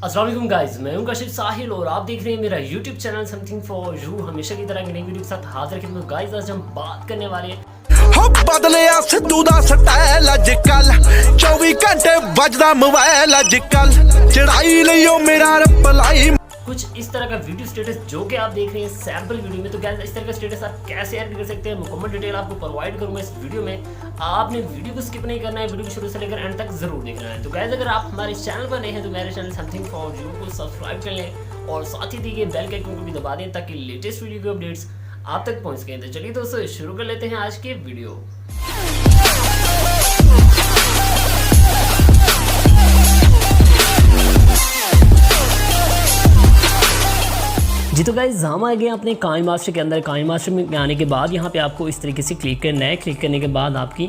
अस्सलाम वालेकुम गाइस, मैं हूं कशिफ साहिल और आप देख रहे हैं मेरा YouTube channel something for you. हमेशा की तरह नई वीडियो के साथ हाजिर खिदमत गाइस। आज हम बात करने वाले हैं बदलिया सिद्धू दा स्टाइल अजकल 24 घंटे बजदा मोबाइल अजकल चढ़ाई लियो मेरा रिप्लाई कुछ इस तरह का वीडियो स्टेटस जो कि आप देख रहे हैं सैंपल वीडियो में। तो गाइस इस तरह का स्टेटस आप कैसे ऐड कर सकते हैं, मुकम्मल डिटेल आपको प्रोवाइड करूंगा इस वीडियो में। आपने वीडियो को स्किप नहीं करना है, वीडियो को शुरू से लेकर एंड तक जरूर देखना है। तो गाइस अगर आप हमारे चैनल पर नए हैं तो मेरे चैनल समथिंग फॉर यू को सब्सक्राइब कर लें और साथ ही दिए बेल के आइकन को भी दबा दें ताकि लेटेस्ट वीडियो की अपडेट्स आप तक पहुंच गए। तो चलिए दोस्तों शुरू कर लेते हैं आज के वीडियो। जी तो गाइस हम आ गए अपने काइन मास्टर के अंदर। काइन मास्टर में आने के बाद यहाँ पे आपको इस तरीके से क्लिक करना है। क्लिक करने के बाद आपकी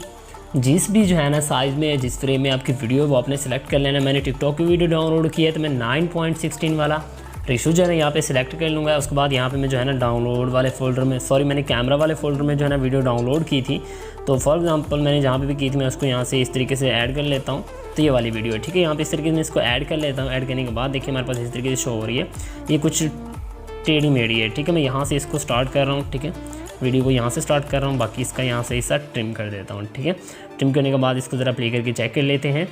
जिस भी जो है ना साइज़ में जिस फ्रेम में आपकी वीडियो है वो आपने सेलेक्ट कर लेना है। मैंने टिकटॉक की वीडियो डाउनलोड की है तो मैं 9.16 वाला रेशो जो है ना यहाँ पे सिलेक्ट कर लूँगा। उसके बाद यहाँ पे मैं जो है ना डाउनलोड वाले फोल्डर में मैंने कैमरा वाले फोल्डर में जो है ना वीडियो डाउनलोड की थी। तो फॉर एग्जांपल मैंने जहाँ पे भी की थी मैं उसको यहाँ से इस तरीके से ऐड कर लेता हूँ। तो ये वाली वीडियो है, ठीक है। यहाँ पे इस तरीके से मैं इसको ऐड कर लेता हूँ। ऐड करने के बाद देखिए हमारे पास इस तरीके से शो हो रही है, ये कुछ टेढ़ी मेढ़ी है, ठीक है। मैं यहाँ से इसको स्टार्ट कर रहा हूँ, ठीक है। वीडियो को यहाँ से स्टार्ट कर रहा हूँ, बाकी इसका यहाँ से हिस्सा ट्रिम कर देता हूँ, ठीक है। ट्रिम करने के बाद इसको ज़रा प्ले करके चेक कर लेते हैं।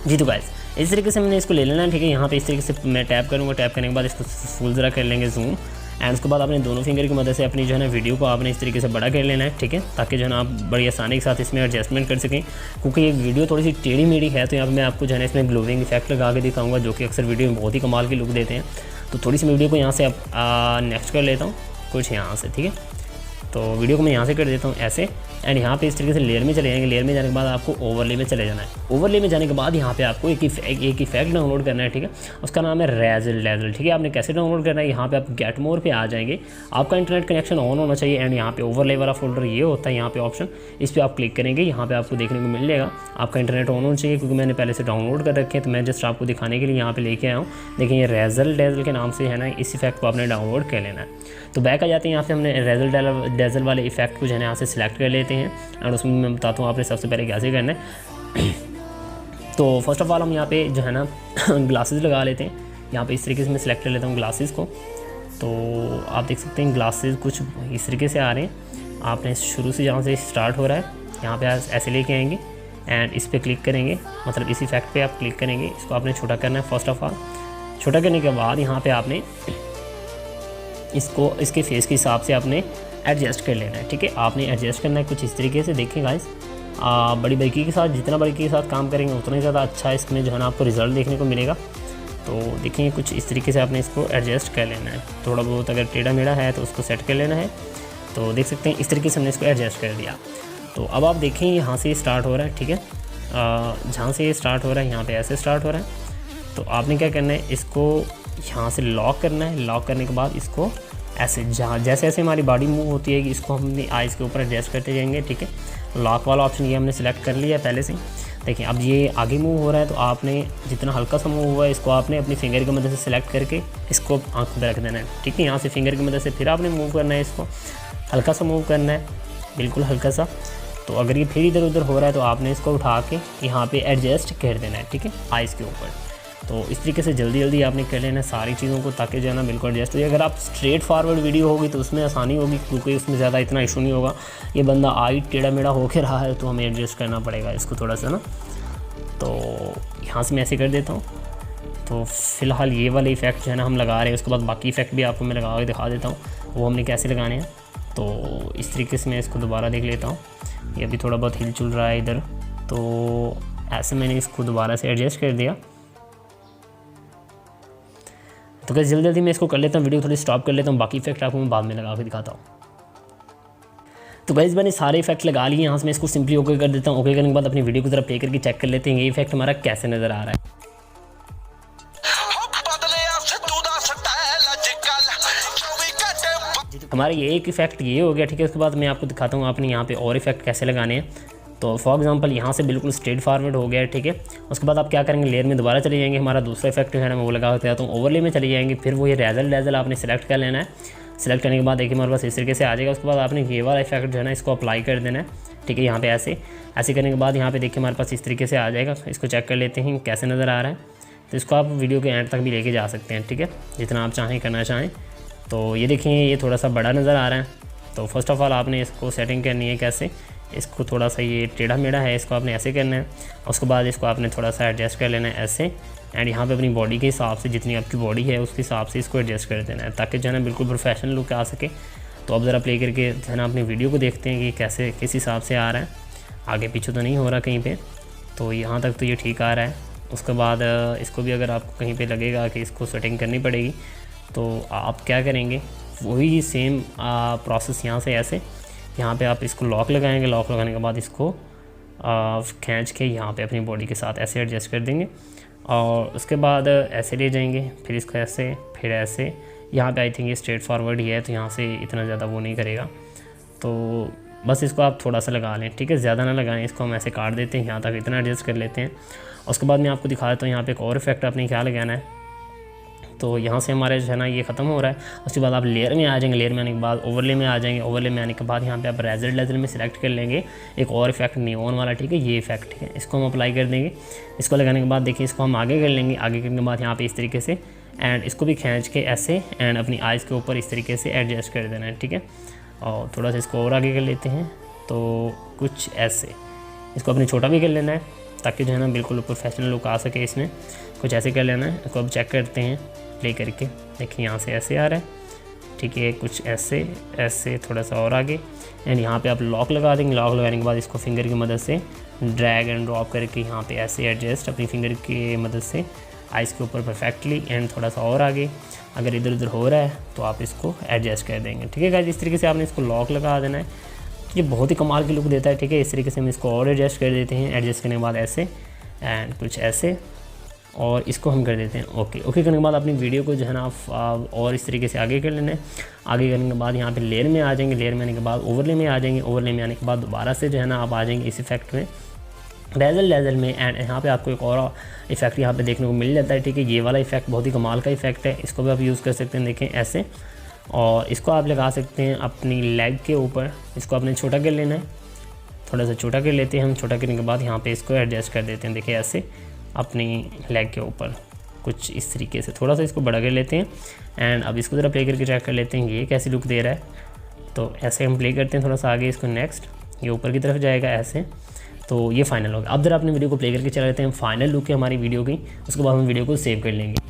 जी तो गाइस इस तरीके से मैंने इसको ले लेना है, ठीक है। यहाँ पे इस तरीके से मैं टैप करूँगा। टैप करने के बाद इसको फुल ज़रा कर लेंगे जूम। एंड उसके बाद आपने दोनों फिंगर की मदद से अपनी जो है ना वीडियो को आपने इस तरीके से बड़ा कर लेना है, ठीक है, ताकि जो है ना आप बड़ी आसानी के साथ इसमें एडजस्टमेंट कर सकें। क्योंकि ये वीडियो थोड़ी सी टेढ़ी मेढ़ी है तो यहाँ पे मैं आपको जो है ना इसमें ग्लोविंग इफेक्ट लगा के दिखाऊंगा जो कि अक्सर वीडियो में बहुत ही कमाल की लुक देते हैं। तो थोड़ी सी वीडियो को यहाँ से नेक्स्ट कर लेता हूँ कुछ यहाँ से, ठीक है। तो वीडियो को मैं यहाँ से कर देता हूँ ऐसे। एंड यहाँ पे इस तरीके से लेयर में चले जाएंगे। लेयर में जाने के बाद आपको ओवरले में चले जाना है। ओवरले में जाने के बाद यहाँ पे आपको एक इफेक्ट डाउनलोड करना है, ठीक है। उसका नाम है रेजल डेजल, ठीक है। आपने कैसे डाउनलोड करना है, यहाँ पे आप गेट मोर पे आ जाएंगे। आपका इंटरनेट कनेक्शन ऑन होना चाहिए। एंड यहाँ पे ओवरले वाला फोल्डर ये होता है, यहाँ पे ऑप्शन, इस पर आप क्लिक करेंगे। यहाँ पे आपको देखने को मिल जाएगा आपका इंटरनेट ऑन होना चाहिए, क्योंकि मैंने पहले से डाउनलोड कर रखे हैं। तो मैं जस्ट आपको दिखाने के लिए यहाँ पे लेके आया हूँ। देखिए ये रेजल डेजल के नाम से है ना, इस इफेक्ट को आपने डाउनलोड कर लेना है। तो बैक आ जाते हैं। यहाँ से हमने रेजल डेजल वाले इफेक्ट को जो है यहाँ से सिलेक्ट कर लेते हैं। और उसमें मैं बताता हूँ आपने सबसे पहले कैसे करना है। तो फर्स्ट ऑफ ऑल हम यहाँ पे जो है ना ग्लासेस लगा लेते हैं। यहाँ पे इस तरीके से मैं सिलेक्ट कर लेता हूँ ग्लासेस को। तो आप देख सकते हैं ग्लासेस कुछ इस तरीके से आ रहे हैं। आपने शुरू से जहाँ से स्टार्ट हो रहा है यहाँ पे ऐसे लेके आएंगे एंड इस पर क्लिक करेंगे, मतलब इस इफेक्ट पे आप क्लिक करेंगे। इसको आपने छोटा करना है फर्स्ट ऑफ ऑल। छोटा करने के बाद यहाँ पे आपने इसको इसके फेस के हिसाब से आपने एडजस्ट कर लेना है, ठीक है। आपने एडजस्ट करना है कुछ इस तरीके से। देखिए गाइस बड़ी बारीकी के साथ, जितना बारीकी के साथ काम करेंगे उतना ही ज़्यादा अच्छा इसमें जो है ना आपको रिज़ल्ट देखने को मिलेगा। तो देखिए कुछ इस तरीके से आपने इसको एडजस्ट कर लेना है। थोड़ा बहुत अगर टेढ़ा मेढ़ा है तो उसको सेट कर लेना है। तो देख सकते हैं इस तरीके से हमने इसको एडजस्ट कर दिया। तो अब आप देखें यहाँ से स्टार्ट हो रहा है, ठीक है। जहाँ से ये स्टार्ट हो रहा है यहाँ पर ऐसे स्टार्ट हो रहा है। तो आपने क्या करना है, इसको यहाँ से लॉक करना है। लॉक करने के बाद इसको ऐसे जहाँ जैसे जैसे हमारी बॉडी मूव होती है इसको हम अपनी आइज़ के ऊपर एडजस्ट करते जाएंगे, ठीक है। लॉक वाला ऑप्शन ये हमने सेलेक्ट कर लिया है पहले से। देखिए अब ये आगे मूव हो रहा है तो आपने जितना हल्का सा मूव हुआ है इसको आपने अपनी फिंगर की मदद से सेलेक्ट करके इसको आंखों पर रख देना है, ठीक है। यहाँ से फिंगर की मदद से फिर आपने मूव करना है, इसको हल्का सा मूव करना है, बिल्कुल हल्का सा। तो अगर ये फिर इधर उधर हो रहा है तो आपने इसको उठा के यहाँ पे एडजस्ट कर देना है, ठीक है, आइज़ के ऊपर। तो इस तरीके से जल्दी जल्दी आपने कर लेना है सारी चीज़ों को ताकि जो है ना बिल्कुल एडजस्ट हो जाए। अगर आप स्ट्रेट फॉरवर्ड वीडियो होगी तो उसमें आसानी होगी, क्योंकि उसमें ज़्यादा इतना इशू नहीं होगा। ये बंदा आई टेढ़ा मेढ़ा होके रहा है तो हमें एडजस्ट करना पड़ेगा इसको थोड़ा सा ना। तो यहाँ से मैं ऐसे कर देता हूँ। तो फ़िलहाल ये वाले इफ़ेक्ट जो है ना हम लगा रहे हैं। उसके बाद बाकी इफ़ेक्ट भी आपको मैं लगा के दिखा देता हूँ वो हमने कैसे लगाने हैं। तो इस तरीके से मैं इसको दोबारा देख लेता हूँ। ये अभी थोड़ा बहुत हिल चुल रहा है इधर, तो ऐसे मैंने इसको दोबारा से एडजस्ट कर दिया। तो कैसे जल्दी जल्दी मैं इसको कर लेता हूँ, वीडियो थोड़ी स्टॉप कर लेता हूँ। बाकी इफेक्ट आपको मैं बाद में लगा के दिखाता हूँ। तो गाइस मैंने सारे इफेक्ट लगा लिए। यहाँ से मैं इसको सिंपली ओके कर देता हूँ। ओके करने के बाद अपनी वीडियो की तरफ प्ले करके चेक कर लेते हैं ये इफेक्ट हमारा कैसे नज़र आ रहा है। हमारा ये एक इफेक्ट ये हो गया, ठीक है। उसके बाद मैं आपको दिखाता हूँ आपने यहाँ पे और इफेक्ट कैसे लगाने हैं। तो फॉर एग्जांपल यहाँ से बिल्कुल स्ट्रेट फॉरवर्ड हो गया है, ठीक है। उसके बाद आप क्या करेंगे, लेयर में दोबारा चले जाएंगे। हमारा दूसरा इफेक्ट है ना मैं वो लगा के आता हूँ। ओवरले में चले जाएंगे, फिर वो ये रेजल डेजल आपने सेलेक्ट कर लेना है। सेलेक्ट करने के बाद देखिए हमारे पास इस तरीके से आ जाएगा। उसके बाद आपने ये वाला इफेक्ट जो है ना इसको अप्लाई कर देना है। ठीक है। यहाँ पे ऐसे करने के बाद यहाँ पे देखिए हमारे पास इस तरीके से आ जाएगा। इसको चेक कर लेते हैं कैसे नज़र आ रहा है। तो इसको आप वीडियो के एंड तक भी लेके जा सकते हैं, ठीक है, जितना आप चाहें करना चाहें। तो ये देखिए ये थोड़ा सा बड़ा नज़र आ रहा है। तो फर्स्ट ऑफ़ ऑल आपने इसको सेटिंग करनी है कैसे, इसको थोड़ा सा ये टेढ़ा मेढ़ा है, इसको आपने ऐसे करना है। उसके बाद इसको आपने थोड़ा सा एडजस्ट कर लेना है ऐसे, एंड यहाँ पे अपनी बॉडी के हिसाब से जितनी आपकी बॉडी है उसके हिसाब से इसको एडजस्ट कर देना है, ताकि जो है ना बिल्कुल प्रोफेशनल लुक आ सके। तो अब ज़रा प्ले करके जो है ना अपनी वीडियो को देखते हैं कि कैसे किस हिसाब से आ रहा है, आगे पीछे तो नहीं हो रहा कहीं पे। तो यहाँ तक तो ये ठीक आ रहा है। उसके बाद इसको भी अगर आपको कहीं पे लगेगा कि इसको सेटिंग करनी पड़ेगी तो आप क्या करेंगे, वही सेम प्रोसेस यहाँ से ऐसे, यहाँ पे आप इसको लॉक लगाएंगे। लॉक लगाने के बाद इसको खींच के यहाँ पे अपनी बॉडी के साथ ऐसे एडजस्ट कर देंगे, और उसके बाद ऐसे ले जाएंगे, फिर इसको ऐसे, फिर ऐसे। यहाँ पे आई थिंक ये स्ट्रेट फॉरवर्ड ही है, तो यहाँ से इतना ज़्यादा वो नहीं करेगा। तो बस इसको आप थोड़ा सा लगा लें, ठीक है, ज़्यादा ना लगाएं। इसको हम ऐसे काट देते हैं, यहाँ तक इतना एडजस्ट कर लेते हैं। उसके बाद मैं आपको दिखा देता हूँ यहाँ पे एक और इफेक्ट आपने क्या लगाना है। तो यहाँ से हमारे जो है ना ये ख़त्म हो रहा है। उसके बाद आप लेयर में आ जाएंगे, लेयर में आने के बाद ओवरले में आ जाएंगे। ओवरले में आने के बाद यहाँ पे आप रेजर में सिलेक्ट कर लेंगे एक और इफेक्ट नियॉन वाला, ठीक है, ये इफेक्ट, ठीक है, इसको हम अप्लाई कर देंगे। इसको लगाने के बाद देखिए इसको हम आगे कर लेंगे। आगे करने के बाद यहाँ पे इस तरीके से, एंड इसको भी खींच के ऐसे, एंड अपनी आइज़ के ऊपर इस तरीके से एडजस्ट कर देना है, ठीक है। और थोड़ा सा इसको और आगे कर लेते हैं, तो कुछ ऐसे। इसको अपने छोटा भी कर लेना है ताकि जो है ना बिल्कुल प्रोफेशनल लुक आ सके इसमें। कुछ ऐसे कर लेना है। इसको अब चेक करते हैं प्ले करके, देखिए यहाँ से ऐसे आ रहा है, ठीक है, कुछ ऐसे ऐसे, थोड़ा सा और आगे, एंड यहाँ पे आप लॉक लगा देंगे। लॉक लगाने के बाद इसको फिंगर की मदद से ड्रैग एंड ड्रॉप करके यहाँ पे ऐसे एडजस्ट अपनी फिंगर की मदद से आइज़ के ऊपर परफेक्टली, एंड थोड़ा सा और आगे। अगर इधर उधर हो रहा है तो आप इसको एडजस्ट कर देंगे, ठीक है गाइस। इस तरीके से आपने इसको लॉक लगा देना है। ये बहुत ही कमाल की लुक देता है, ठीक है। इस तरीके से हम इसको और एडजस्ट कर देते हैं। एडजस्ट करने के बाद ऐसे, एंड कुछ ऐसे, और इसको हम कर देते हैं ओके। ओके करने के बाद अपनी वीडियो को जो है ना आप और इस तरीके से आगे कर लेना है। आगे करने के बाद यहाँ पे लेयर में आ जाएंगे। लेयर में आने के बाद ओवरले में आ जाएंगे। ओवरले में आने के बाद दोबारा से जो है ना आप आ जाएंगे इस इफेक्ट में, लेजर में, एंड यहाँ पे आपको एक और इफेक्ट यहाँ पे देखने को मिल जाता है, ठीक है। ये वाला इफेक्ट बहुत ही कमाल का इफेक्ट है, इसको भी आप यूज़ कर सकते हैं, देखें ऐसे। और इसको आप लगा सकते हैं अपनी लेग के ऊपर। इसको आपने छोटा कर लेना है, थोड़ा सा छोटा कर लेते हैं हम। छोटा करने के बाद यहाँ पे इसको एडजस्ट कर देते हैं, देखिए ऐसे अपनी लेग के ऊपर, कुछ इस तरीके से। थोड़ा सा इसको बड़ा कर लेते हैं, एंड अब इसको ज़रा प्ले करके चेक कर लेते हैं ये कैसी लुक दे रहा है। तो ऐसे हम प्ले करते हैं थोड़ा सा आगे इसको, नेक्स्ट ये ऊपर की तरफ जाएगा ऐसे। तो ये फाइनल होगा। अब जरा अपने वीडियो को प्ले करके चला लेते हैं, फाइनल लुक है हमारी वीडियो की। उसके बाद हम वीडियो को सेव कर लेंगे।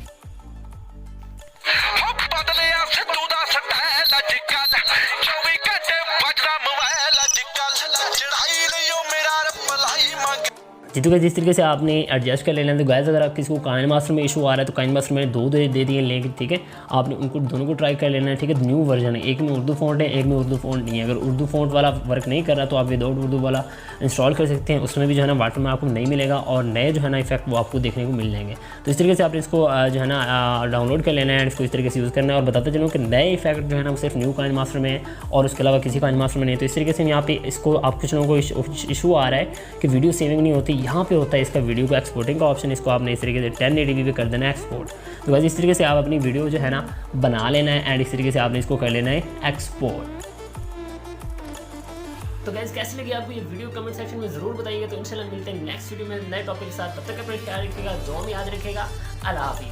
जी तो जिस तरीके से आपने एडजस्ट कर लेना है। तो गाइस अगर आप किसी को काइन मास्टर में इशू आ रहा है तो काइन मास्टर में 2 दे दिए लिंक, ठीक है। आपने उनको दोनों को ट्राई कर लेना है, ठीक है। न्यू वर्जन है, एक में उर्दू फ़ॉन्ट है, एक में उर्दू फ़ॉन्ट नहीं है। अगर उर्दू फ़ॉन्ट वाला वर्क नहीं कर रहा तो आप विदाउट उर्दू वाला इंस्टॉल कर सकते हैं। उसमें भी जो है ना वाटर में आपको नहीं मिलेगा, और नए जो है ना इफेक्ट वो आपको देखने को मिल जाएंगे। तो इस तरीके से आपने इसको जो है ना डाउनलोड कर लेना है, इसको इस तरीके से यूज़ करना है। और बताते चलूँ कि नए इफेक्ट जो है ना वो सिर्फ न्यू काइन मास्टर में है, और उसके अलावा किसी काइन मास्टर में नहीं। तो इस तरीके से यहाँ पे इसको आप कुछ लोगों को इशू आ रहा है कि वीडियो सेविंग नहीं होती, यहाँ पे होता है इसका वीडियो को एक्सपोर्टिंग का ऑप्शन। इसको आपने इस तरीके से 1080p पे कर देना है एक्सपोर्ट। तो बस इस तरीके से आप अपनी वीडियो जो है ना बना लेना है, एंड इस तरीके से आपने इसको कर लेना है एक्सपोर्ट। तो गाइस कैसी लगी आपको ये वीडियो कमेंट सेक्शन में जरूर बताइएगा। तो इंशाल्लाह मिलते हैं नेक्स्ट वीडियो में नए टॉपिक के साथ। तब तक अपना ख्याल रखिएगा, दुआ में याद रखिएगा। अल्लाह हाफिज़।